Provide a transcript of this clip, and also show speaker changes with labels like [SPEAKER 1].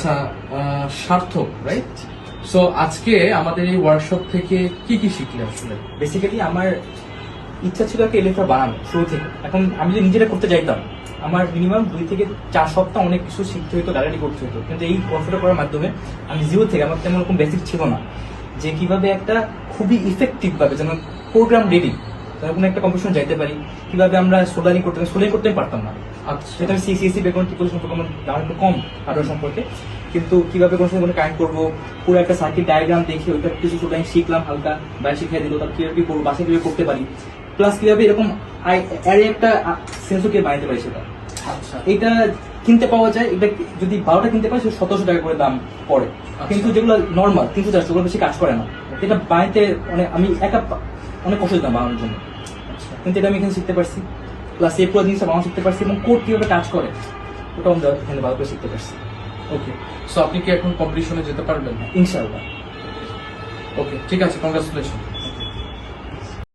[SPEAKER 1] আচ্ছা, সার্থক right. So আজকে আমাদের এই ওয়ার্কশপ থেকে কি কি শিখলে আসলে?
[SPEAKER 2] বেসিক্যালি আমার ইচ্ছা ছিল একটা এলিফ্রা বানানো শুরু থেকে। এখন আমি যদি নিজেরা করতে চাইতাম, আমার মিনিমাম 2 থেকে 4 সপ্তাহ অনেক কিছু শিখতে হতো, ডাইরেক্টলি করতে হতো। কিন্তু এই কোর্সটা করার মাধ্যমে আমি জিরো থেকে, আমার তেমন কোনো বেসিক ছিল না যে কিভাবে একটা খুবই ইফেক্টিভ ভাবে যেন প্রোগ্রাম রেডি, কোনো একটা কম্পিটিশন যাইতে পারি, কিভাবে আমরা সোল্ডারিং করতে পারতাম না।
[SPEAKER 1] আচ্ছা,
[SPEAKER 2] সেটা আমি সিএসসি ব্যাকগ্রাউন্ড টিপল সম্পর্কে আমার ধারণা একটু কম হার্ডওয়্যার সম্পর্কে, কিন্তু কিভাবে কোনো সময় কানেক্ট করবো, পুরো একটা সার্কিট ডায়াগ্রাম দেখে ওইটা কিছু সোল্ডারিং শিখলাম হালকা, বাইরে শিখিয়ে দিল, তার কিভাবে কি করবো, বাসায় কিভাবে করতে পারি, প্লাস কিভাবে এরকম অ্যারে একটা সেন্সরকে বানাতে পারি সেটা।
[SPEAKER 1] আচ্ছা,
[SPEAKER 2] এটা কিনতে পাওয়া যায়, এটা যদি 12টা কিনতে পাই সেটা 1700 টাকা করে দাম পড়ে। কিন্তু যেগুলো নর্মাল 300-400, ওগুলো বেশি কাজ করে না। এটা বানাইতে আমি একা অনেক কষ্ট দিতাম বানানোর জন্য, কিন্তু এটা আমি এখানে শিখতে পারছি। প্লাস এই পুরো জিনিসটা বানানো শিখতে পারছি এবং কোড কিভাবে কাজ করে ওটাও আমি এখানে ভালো করে শিখতে পারছি।
[SPEAKER 1] ওকে। সো আপনি কি এখন কম্পিটিশনে যেতে পারবেন?
[SPEAKER 2] ইনশাআল্লাহ।
[SPEAKER 1] ওকে, ঠিক আছে, কংগ্রাচুলেশন।